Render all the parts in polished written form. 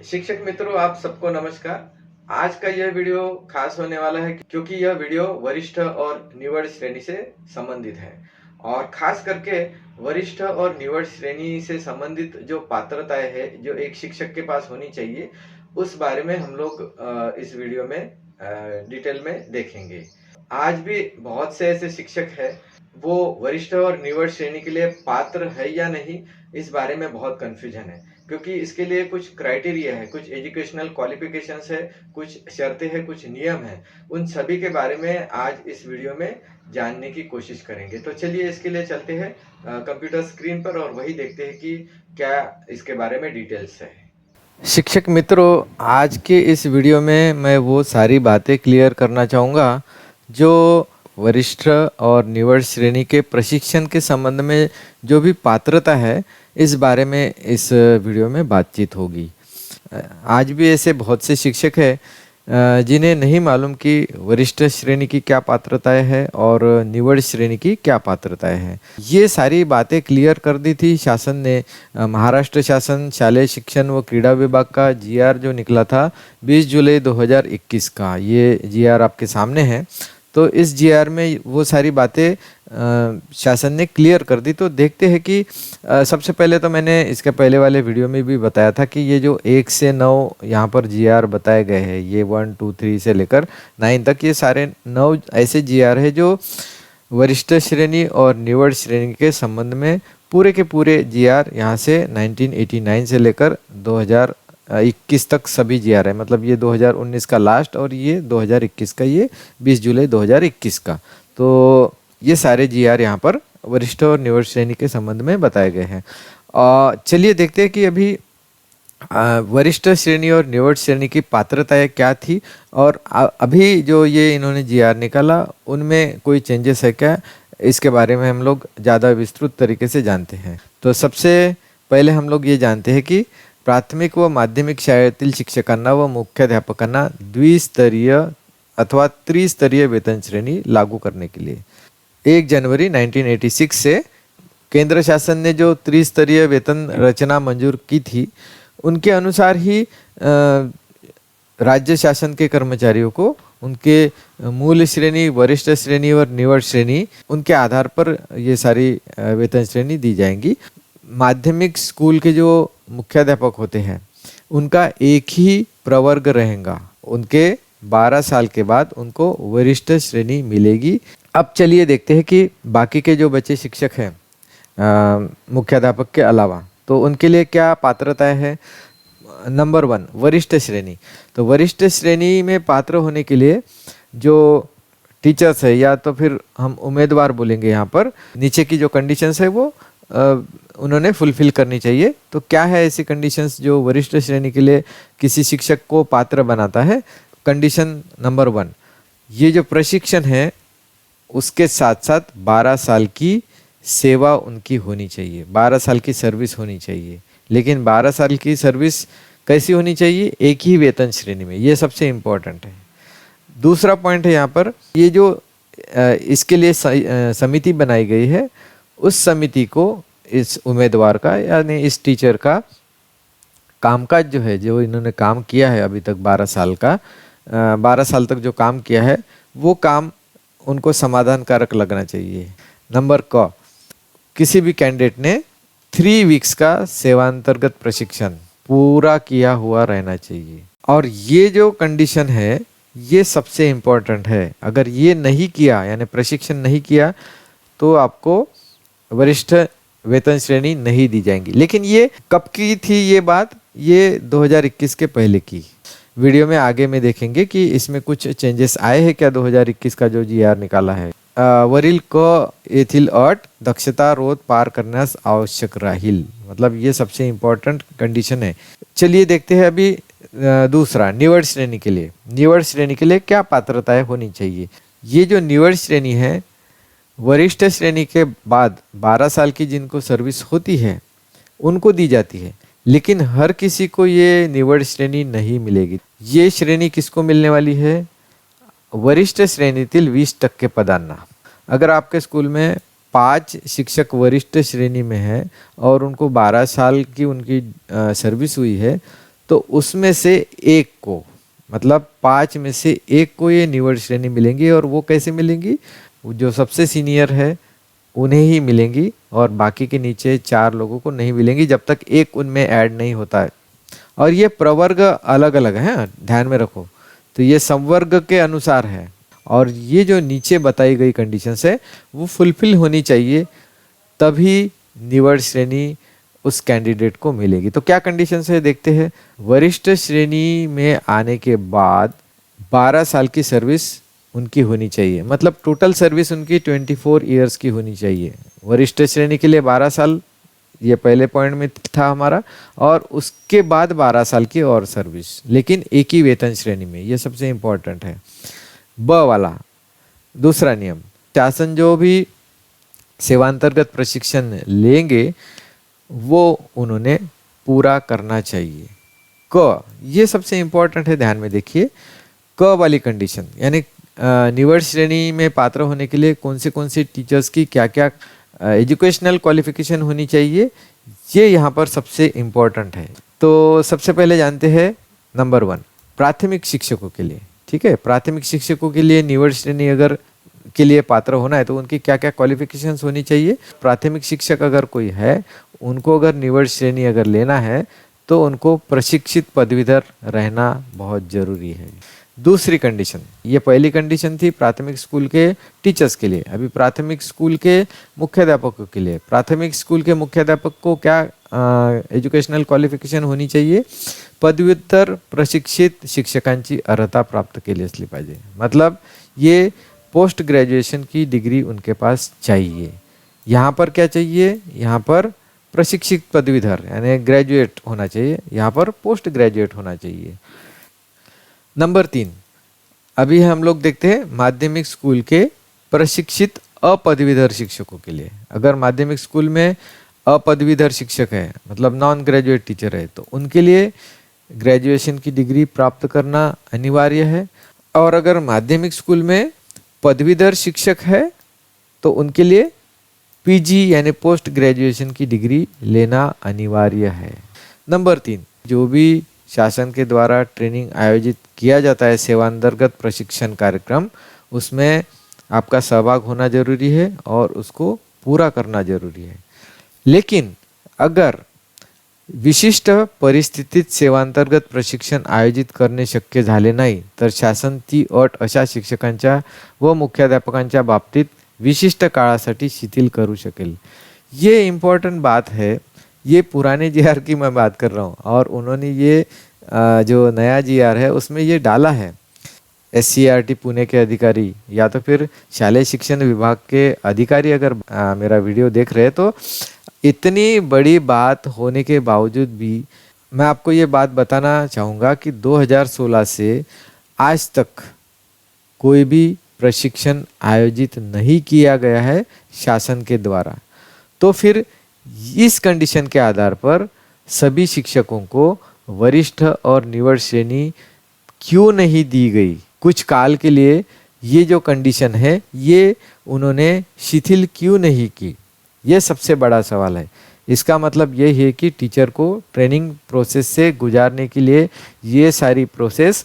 शिक्षक मित्रों, आप सबको नमस्कार। आज का यह वीडियो खास होने वाला है क्योंकि यह वीडियो वरिष्ठ और निवड श्रेणी से संबंधित है और खास करके वरिष्ठ और निवड श्रेणी से संबंधित जो पात्रताएं है जो एक शिक्षक के पास होनी चाहिए, उस बारे में हम लोग इस वीडियो में डिटेल में देखेंगे। आज भी बहुत से ऐसे शिक्षक हैं, वो वरिष्ठ और निवड श्रेणी के लिए पात्र है या नहीं, इस बारे में बहुत कंफ्यूजन है। क्योंकि इसके लिए कुछ क्राइटेरिया है, कुछ एजुकेशनल क्वालिफिकेशंस है, कुछ शर्तें हैं, कुछ नियम है। उन सभी के बारे में आज इस वीडियो में जानने की कोशिश करेंगे। तो चलिए इसके लिए चलते हैं कंप्यूटर स्क्रीन पर और वही देखते हैं कि क्या इसके बारे में डिटेल्स है। शिक्षक मित्रों, आज के इस वीडियो में मैं वो सारी बातें क्लियर करना चाहूँगा जो वरिष्ठ और निवड श्रेणी के प्रशिक्षण के संबंध में जो भी पात्रता है, इस बारे में इस वीडियो में बातचीत होगी। आज भी ऐसे बहुत से शिक्षक हैं जिन्हें नहीं मालूम कि वरिष्ठ श्रेणी की क्या पात्रताएं हैं और निवड श्रेणी की क्या पात्रताएं हैं। ये सारी बातें क्लियर कर दी थी शासन ने। महाराष्ट्र शासन शालेय शिक्षण व क्रीड़ा विभाग का जीआर जो निकला था 20 जुलाई 2021 का, ये जीआर आपके सामने है। तो इस जीआर में वो सारी बातें शासन ने क्लियर कर दी। तो देखते हैं कि सबसे पहले तो मैंने इसके पहले वाले वीडियो में भी बताया था कि ये जो 1 से 9 यहाँ पर जीआर बताए गए हैं, ये 1, 2, 3 से लेकर 9 तक, ये सारे 9 ऐसे जीआर है जो वरिष्ठ श्रेणी और निवड श्रेणी के संबंध में पूरे के पूरे जीआर यहाँ से 1989 से लेकर 2021 तक सभी जीआर है। मतलब ये 2019 का लास्ट और ये 2021 का, ये 20 जुलाई 2021 का। तो ये सारे जीआर यहाँ पर वरिष्ठ और निवड श्रेणी के संबंध में बताए गए हैं। चलिए देखते हैं कि अभी वरिष्ठ श्रेणी और निवड श्रेणी की पात्रताएं क्या थी और अभी जो ये इन्होंने जीआर निकाला उनमें कोई चेंजेस है क्या, इसके बारे में हम लोग ज़्यादा विस्तृत तरीके से जानते हैं। तो सबसे पहले हम लोग ये जानते हैं कि प्राथमिक व माध्यमिक शाळेतील शिक्षकांना व मुख्याध्यापकांना द्विस्तरीय अथवा त्रिस्तरीय वेतन श्रेणी लागू करने के लिए 1 जनवरी 1986 से केंद्र शासन ने जो त्रिस्तरीय वेतन रचना मंजूर की थी, उनके अनुसार ही राज्य शासन के कर्मचारियों को उनके मूल श्रेणी, वरिष्ठ श्रेणी और निवड श्रेणी, उनके आधार पर ये सारी वेतन श्रेणी दी जाएंगी। माध्यमिक स्कूल के जो मुख्याध्यापक होते हैं उनका एक ही प्रवर्ग रहेगा, उनके 12 साल के बाद उनको वरिष्ठ श्रेणी मिलेगी। अब चलिए देखते हैं कि बाकी के जो बचे शिक्षक हैं मुख्याध्यापक के अलावा, तो उनके लिए क्या पात्रताएं हैं। नंबर 1, वरिष्ठ श्रेणी। तो वरिष्ठ श्रेणी में पात्र होने के लिए जो टीचर्स है, या तो फिर हम उम्मीदवार बोलेंगे, यहाँ पर नीचे की जो कंडीशंस है वो उन्होंने फुलफिल करनी चाहिए। तो क्या है ऐसी कंडीशंस जो वरिष्ठ श्रेणी के लिए किसी शिक्षक को पात्र बनाता है। कंडीशन नंबर 1, ये जो प्रशिक्षण है उसके साथ साथ 12 साल की सेवा उनकी होनी चाहिए, 12 साल की सर्विस होनी चाहिए। लेकिन 12 साल की सर्विस कैसी होनी चाहिए, एक ही वेतन श्रेणी में, ये सबसे इम्पोर्टेंट है। दूसरा पॉइंट है यहाँ पर, ये जो इसके लिए समिति बनाई गई है, उस समिति को इस उम्मीदवार का यानी इस टीचर का कामकाज जो है, जो इन्होंने काम किया है अभी तक 12 साल का, 12 साल तक जो काम किया है वो काम उनको समाधानकारक लगना चाहिए। नंबर क, किसी भी कैंडिडेट ने 3 वीक्स का सेवांतर्गत प्रशिक्षण पूरा किया हुआ रहना चाहिए। और ये जो कंडीशन है ये सबसे इम्पोर्टेंट है। अगर ये नहीं किया, यानी प्रशिक्षण नहीं किया, तो आपको वरिष्ठ वेतन श्रेणी नहीं दी जाएंगी। लेकिन ये कब की थी ये बात, ये 2021 के पहले की। वीडियो में आगे में देखेंगे कि इसमें कुछ चेंजेस आए हैं क्या 2021 का जो जीआर निकाला है। वरील क येथील अट दक्षता रोध पार करण्यास आवश्यक राहील, मतलब ये सबसे इम्पोर्टेंट कंडीशन है। चलिए देखते हैं अभी दूसरा, निवड श्रेणी के लिए। निवड श्रेणी के लिए क्या पात्रताएं होनी चाहिए। ये जो निवड श्रेणी है, वरिष्ठ श्रेणी के बाद 12 साल की जिनको सर्विस होती है उनको दी जाती है, लेकिन हर किसी को ये निवड श्रेणी नहीं मिलेगी। ये श्रेणी किसको मिलने वाली है, वरिष्ठ श्रेणीतील 20% पदांना। अगर आपके स्कूल में 5 शिक्षक वरिष्ठ श्रेणी में है और उनको 12 साल की उनकी सर्विस हुई है, तो उसमें से एक को, मतलब 5 में से एक को ये निवड़ श्रेणी मिलेंगी। और वो कैसे मिलेंगी? वो जो सबसे सीनियर है उन्हें ही मिलेंगी और बाकी के नीचे 4 लोगों को नहीं मिलेंगी जब तक एक उनमें ऐड नहीं होता है। और ये प्रवर्ग अलग अलग है, ध्यान में रखो। तो ये संवर्ग के अनुसार है और ये जो नीचे बताई गई कंडीशंस है वो फुलफिल होनी चाहिए, तभी निवड़ श्रेणी उस कैंडिडेट को मिलेगी। तो क्या कंडीशंस है देखते हैं। वरिष्ठ श्रेणी में आने के बाद 12 साल की सर्विस उनकी होनी चाहिए, मतलब टोटल सर्विस उनकी 24 ईयर्स की होनी चाहिए। वरिष्ठ श्रेणी के लिए 12 साल, ये पहले पॉइंट में था हमारा, और उसके बाद 12 साल की और सर्विस, लेकिन एक ही वेतन श्रेणी में। ये सबसे इंपॉर्टेंट है। ब वाला दूसरा नियम, शासन जो भी सेवांतर्गत प्रशिक्षण लेंगे वो उन्होंने पूरा करना चाहिए। क, ये सबसे इंपॉर्टेंट है, ध्यान में देखिए। क वाली कंडीशन यानी निवड़ श्रेणी में पात्र होने के लिए कौन से टीचर्स की क्या क्या एजुकेशनल क्वालिफिकेशन होनी चाहिए, ये यहाँ पर सबसे इम्पोर्टेंट है। तो सबसे पहले जानते हैं नंबर 1, प्राथमिक शिक्षकों के लिए। ठीक है, प्राथमिक शिक्षकों के लिए निवड़ श्रेणी अगर के लिए पात्र होना है तो उनकी क्या क्या क्वालिफिकेशंस होनी चाहिए। प्राथमिक शिक्षक अगर कोई है, उनको अगर निवड़ श्रेणी अगर लेना है तो उनको प्रशिक्षित पदवीधर रहना बहुत ज़रूरी है। दूसरी कंडीशन, ये पहली कंडीशन थी प्राथमिक स्कूल के टीचर्स के लिए, अभी प्राथमिक स्कूल के मुख्याध्यापकों के लिए। प्राथमिक स्कूल के मुख्याध्यापक को क्या एजुकेशनल क्वालिफिकेशन होनी चाहिए? पदव्युत्तर प्रशिक्षित शिक्षकांची अर्हता प्राप्त केली असली पाहिजे, मतलब ये पोस्ट ग्रेजुएशन की डिग्री उनके पास चाहिए। यहाँ पर क्या चाहिए? यहाँ पर प्रशिक्षित पदवीधर यानी ग्रेजुएट होना चाहिए, यहाँ पर पोस्ट ग्रेजुएट होना चाहिए। नंबर 3, अभी हम लोग देखते हैं माध्यमिक स्कूल के प्रशिक्षित अपदवीधर शिक्षकों के लिए। अगर माध्यमिक स्कूल में अपदवीधर शिक्षक है, मतलब नॉन ग्रेजुएट टीचर है, तो उनके लिए ग्रेजुएशन की डिग्री प्राप्त करना अनिवार्य है। और अगर माध्यमिक स्कूल में पदवीधर शिक्षक है तो उनके लिए पीजी यानी पोस्ट ग्रेजुएशन की डिग्री लेना अनिवार्य है। नंबर 3, जो भी शासन के द्वारा ट्रेनिंग आयोजित किया जाता है सेवांतर्गत प्रशिक्षण कार्यक्रम, उसमें आपका सहभाग होना जरूरी है और उसको पूरा करना जरूरी है। लेकिन अगर विशिष्ट परिस्थितीत सेवांतर्गत प्रशिक्षण आयोजित करणे शक्य झाले नाही तर शासन ती अट अशा शिक्षकांच्या व मुख्याध्यापकांच्या बाबतीत विशिष्ट काळासाठी शिथिल करू शकेल। ये इम्पोर्टेंट बात है, ये पुराने जीआर की मैं बात कर रहा हूँ और उन्होंने ये जो नया जीआर है उसमें ये डाला है। SCERT पुणे के अधिकारी या तो फिर शालेय शिक्षण विभाग के अधिकारी अगर मेरा वीडियो देख रहे हैं तो इतनी बड़ी बात होने के बावजूद भी मैं आपको ये बात बताना चाहूँगा कि 2016 से आज तक कोई भी प्रशिक्षण आयोजित नहीं किया गया है शासन के द्वारा। तो फिर इस कंडीशन के आधार पर सभी शिक्षकों को वरिष्ठ और निवड़ श्रेणी क्यों नहीं दी गई? कुछ काल के लिए ये जो कंडीशन है ये उन्होंने शिथिल क्यों नहीं की? ये सबसे बड़ा सवाल है। इसका मतलब ये है कि टीचर को ट्रेनिंग प्रोसेस से गुजारने के लिए ये सारी प्रोसेस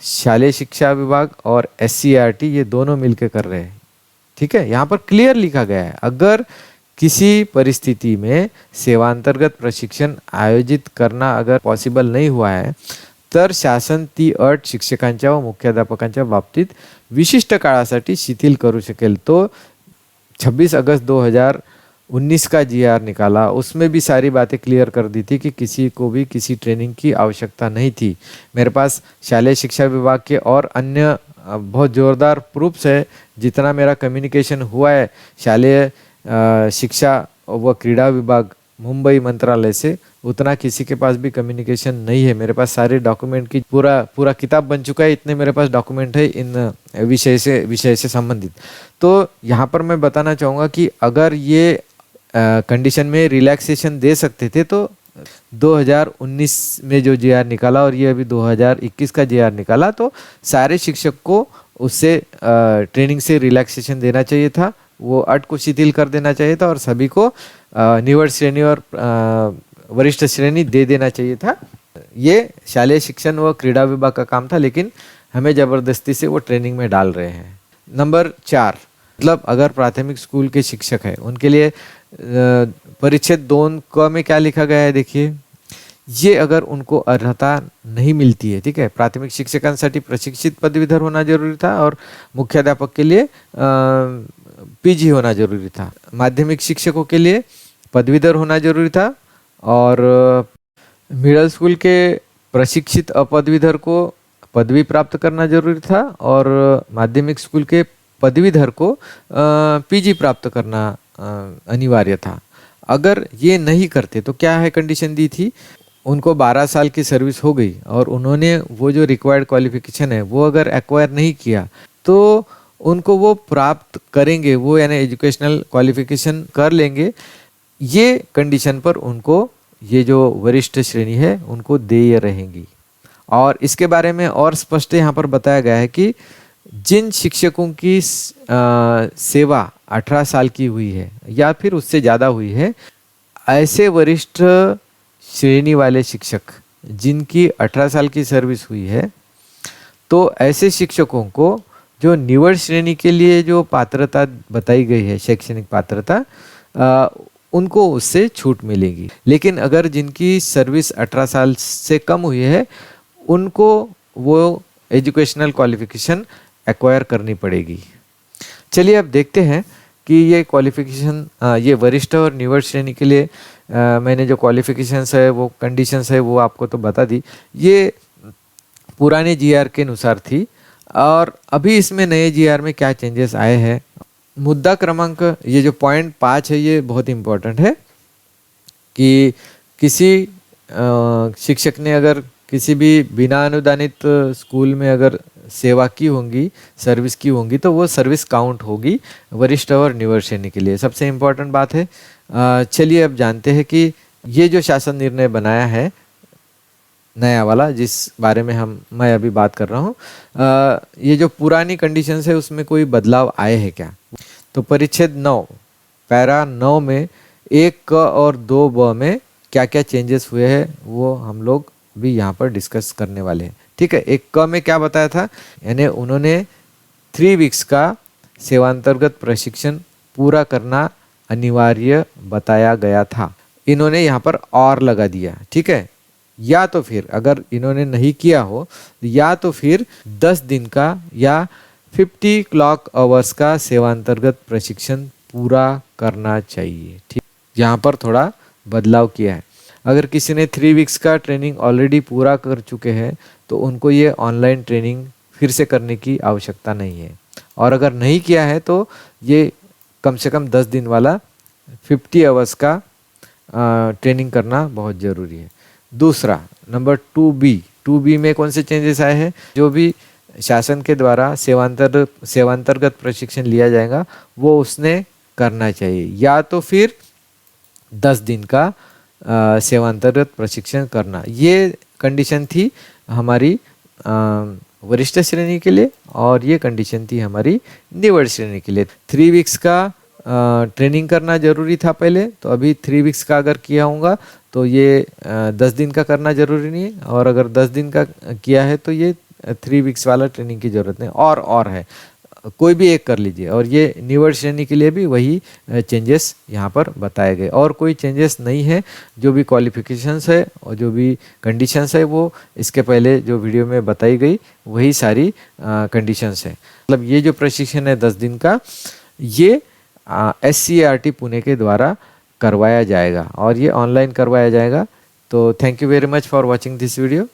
शालेय शिक्षा विभाग और SCERT ये दोनों मिलकर कर रहे हैं। ठीक है, यहाँ पर क्लियर लिखा गया है अगर किसी परिस्थिति में सेवांतर्गत प्रशिक्षण आयोजित करना अगर पॉसिबल नहीं हुआ है तर शासन ती अट शिक्षकांच्या व मुख्याध्यापकांच्या बाबतीत विशिष्ट काळासाठी शिथिल करू शकेल। तो 26 अगस्त 2019 का जीआर निकाला, उसमें भी सारी बातें क्लियर कर दी थी कि किसी को भी किसी ट्रेनिंग की आवश्यकता नहीं थी। मेरे पास शालेय शिक्षा विभाग के और अन्य बहुत ज़ोरदार प्रूफ्स है। जितना मेरा कम्युनिकेशन हुआ है शालेय शिक्षा व क्रीड़ा विभाग मुंबई मंत्रालय से, उतना किसी के पास भी कम्युनिकेशन नहीं है। मेरे पास सारे डॉक्यूमेंट की पूरा किताब बन चुका है, इतने मेरे पास डॉक्यूमेंट है इन विषय से संबंधित। तो यहाँ पर मैं बताना चाहूँगा कि अगर ये कंडीशन में रिलैक्सेशन दे सकते थे तो 2019 में जो जीआर निकाला और ये अभी 2021 का जीआर निकाला, तो सारे शिक्षक को उससे ट्रेनिंग से रिलैक्सेशन देना चाहिए था, वो अट को शिथिल कर देना चाहिए था और सभी को निवड़ श्रेणी और वरिष्ठ श्रेणी दे देना चाहिए था। ये शालेय शिक्षण व क्रीड़ा विभाग का काम था, लेकिन हमें ज़बरदस्ती से वो ट्रेनिंग में डाल रहे हैं। नंबर 4, मतलब अगर प्राथमिक स्कूल के शिक्षक हैं उनके लिए परिच्छेद 2 क में क्या लिखा गया है देखिए, ये अगर उनको अर्हता नहीं मिलती है, ठीक है, प्राथमिक शिक्षकांसाठी प्रशिक्षित पदवीधर होना जरूरी था और मुख्याध्यापक के लिए पीजी होना जरूरी था। माध्यमिक शिक्षकों के लिए पदवीधर होना जरूरी था और मिडिल स्कूल के प्रशिक्षित अपदवीधर को पदवी प्राप्त करना जरूरी था और माध्यमिक स्कूल के पदवीधर को पीजी प्राप्त करना अनिवार्य था। अगर ये नहीं करते तो क्या है कंडीशन दी थी, उनको 12 साल की सर्विस हो गई और उन्होंने वो जो रिक्वायर्ड क्वालिफिकेशन है वो अगर एक्वायर नहीं किया तो उनको वो प्राप्त करेंगे, वो यानी एजुकेशनल क्वालिफिकेशन कर लेंगे, ये कंडीशन पर उनको ये जो वरिष्ठ श्रेणी है उनको देय रहेंगी। और इसके बारे में और स्पष्ट यहाँ पर बताया गया है कि जिन शिक्षकों की सेवा 18 साल की हुई है या फिर उससे ज़्यादा हुई है, ऐसे वरिष्ठ श्रेणी वाले शिक्षक जिनकी 18 साल की सर्विस हुई है, तो ऐसे शिक्षकों को जो निवड श्रेणी के लिए जो पात्रता बताई गई है, शैक्षणिक पात्रता, उनको उससे छूट मिलेगी। लेकिन अगर जिनकी सर्विस 18 साल से कम हुई है उनको वो एजुकेशनल क्वालिफिकेशन एक्वायर करनी पड़ेगी। चलिए अब देखते हैं कि ये क्वालिफिकेशन, ये वरिष्ठ और निवड श्रेणी के लिए मैंने जो क्वालिफिकेशंस है वो कंडीशंस है वो आपको तो बता दी, ये पुराने जीआर के अनुसार थी और अभी इसमें नए जीआर में क्या चेंजेस आए हैं। मुद्दा क्रमांक ये जो पॉइंट 5 है ये बहुत इम्पोर्टेंट है कि किसी शिक्षक ने अगर किसी भी बिना अनुदानित स्कूल में अगर सेवा की होंगी, सर्विस की होंगी, तो वो सर्विस काउंट होगी वरिष्ठ और निवड श्रेणी के लिए। सबसे इम्पोर्टेंट बात है। चलिए अब जानते हैं कि ये जो शासन निर्णय बनाया है नया वाला, जिस बारे में मैं अभी बात कर रहा हूँ, ये जो पुरानी कंडीशंस है उसमें कोई बदलाव आए हैं क्या। तो परिच्छेद 9 पैरा 9 में 1 क और 2 ब में क्या क्या चेंजेस हुए हैं वो हम लोग भी यहाँ पर डिस्कस करने वाले हैं, ठीक है। 1 क में क्या बताया था, यानी उन्होंने 3 वीक्स का सेवांतर्गत प्रशिक्षण पूरा करना अनिवार्य बताया गया था। इन्होंने यहाँ पर और लगा दिया, ठीक है। या तो फिर अगर इन्होंने नहीं किया हो या तो फिर 10 दिन का या 50 क्लॉक आवर्स का सेवांतर्गत प्रशिक्षण पूरा करना चाहिए, ठीक। यहाँ पर थोड़ा बदलाव किया है। अगर किसी ने 3 वीक्स का ट्रेनिंग ऑलरेडी पूरा कर चुके हैं तो उनको ये ऑनलाइन ट्रेनिंग फिर से करने की आवश्यकता नहीं है, और अगर नहीं किया है तो ये कम से कम 10 दिन वाला 50 आवर्स का ट्रेनिंग करना बहुत ज़रूरी है। दूसरा नंबर 2B में कौन से चेंजेस आए हैं, जो भी शासन के द्वारा सेवांतर्गत प्रशिक्षण लिया जाएगा वो उसने करना चाहिए, या तो फिर 10 दिन का सेवांतर्गत प्रशिक्षण करना। ये कंडीशन थी हमारी वरिष्ठ श्रेणी के लिए और ये कंडीशन थी हमारी निवड श्रेणी के लिए। 3 वीक्स का ट्रेनिंग करना ज़रूरी था पहले, तो अभी 3 वीक्स का अगर किया होगा तो ये 10 दिन का करना ज़रूरी नहीं है, और अगर 10 दिन का किया है तो ये 3 वीक्स वाला ट्रेनिंग की ज़रूरत नहीं, और है, कोई भी एक कर लीजिए। और ये निवड श्रेणी के लिए भी वही चेंजेस यहाँ पर बताए गए, और कोई चेंजेस नहीं है। जो भी क्वालिफिकेशंस है और जो भी कंडीशंस है वो इसके पहले जो वीडियो में बताई गई वही सारी कंडीशंस है। मतलब ये जो प्रशिक्षण है 10 दिन का, ये SCERT पुणे के द्वारा करवाया जाएगा और ये ऑनलाइन करवाया जाएगा। तो thank you very much for watching this video.